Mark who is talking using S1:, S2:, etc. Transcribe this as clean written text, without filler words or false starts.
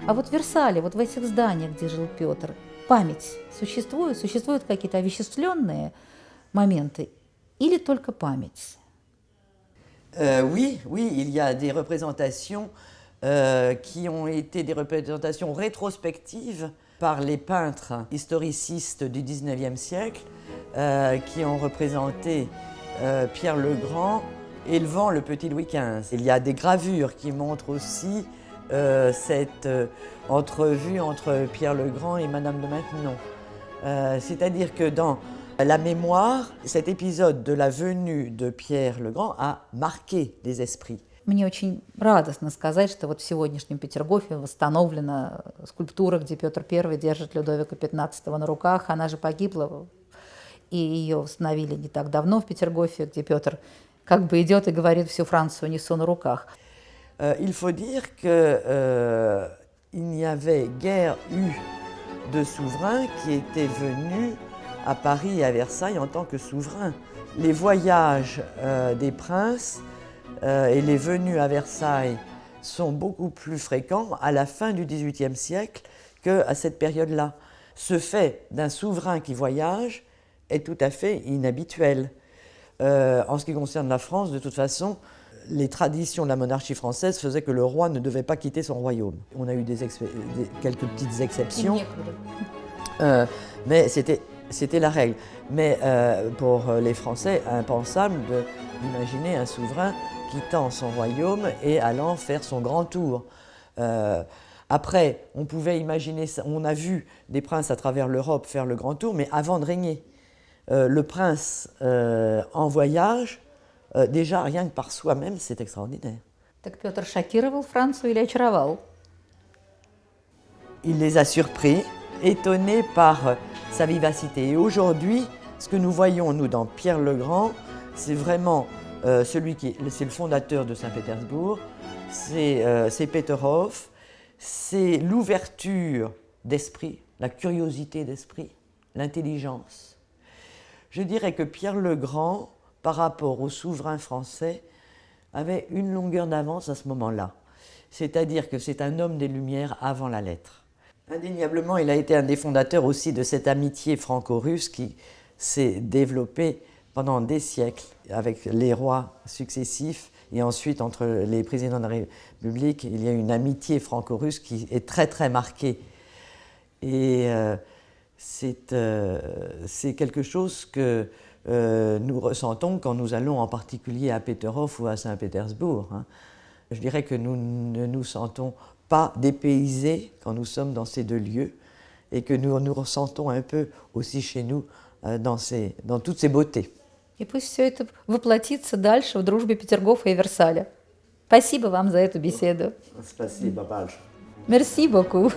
S1: А вот в Версале, вот в этих зданиях, где жил Петр, память существует? Существуют какие-то овеществленные моменты или только память?
S2: Oui, oui, il y a des représentations qui ont été des représentations rétrospectives par les peintres historicistes du XIXe siècle qui ont représenté Pierre le Grand élevant le petit Louis XV. Il y a des gravures qui montrent aussi cette entrevue entre Pierre le Grand et Madame de Maintenon. C'est-à-dire que dans la mémoire, cet épisode de la venue de Pierre le Grand a marqué les esprits.
S1: Мне очень радостно сказать, что вот в сегодняшнем Петергофе восстановлена скульптура, где Петр I держит Людовика XV на руках. Она же погибла, и ее восстановили не так давно в Петергофе, где Петр как бы идет и говорит: всю Францию несу на руках.
S2: Il faut dire que il n'y avait guère eu de souverains qui étaient venus à Paris et à Versailles en tant que souverains. Les voyages des princes et les venues à Versailles sont beaucoup plus fréquents à la fin du XVIIIe siècle qu'à cette période-là. Ce fait d'un souverain qui voyage est tout à fait inhabituel. En ce qui concerne la France, de toute façon, les traditions de la monarchie française faisaient que le roi ne devait pas quitter son royaume. On a eu quelques petites exceptions, mais c'était la règle. Mais pour les Français, impensable d'imaginer un souverain quittant son royaume et allant faire son grand tour. Après, on pouvait imaginer, on a vu des princes à travers l'Europe faire le grand tour, mais avant de régner. Le prince en voyage, déjà rien que par soi-même, c'est extraordinaire.
S1: Так Петр шокировал Францию или очаровал?
S2: Il les a surpris, étonnés par sa vivacité. Et aujourd'hui, ce que nous voyons, nous, dans Pierre le Grand, c'est vraiment c'est le fondateur de Saint-Pétersbourg, c'est Peterhof, c'est l'ouverture d'esprit, la curiosité d'esprit, l'intelligence. Je dirais que Pierre le Grand, par rapport aux souverains français, avait une longueur d'avance à ce moment-là. C'est-à-dire que c'est un homme des Lumières avant la lettre. Indéniablement, il a été un des fondateurs aussi de cette amitié franco-russe qui s'est développée pendant des siècles avec les rois successifs et ensuite entre les présidents de la République. Il y a une amitié franco-russe qui est très très marquée. Et c'est quelque chose que nous ressentons quand nous allons en particulier à Peterhof ou à Saint-Pétersbourg. Je dirais que nous ne nous sentons pas dépaysés quand nous sommes dans ces deux lieux et que nous nous ressentons un peu aussi chez nous dans toutes ces beautés.
S1: И пусть все это воплотится дальше в дружбе Петергофа и Версаля. Спасибо вам за эту беседу.
S2: Спасибо большое.
S1: Merci beaucoup.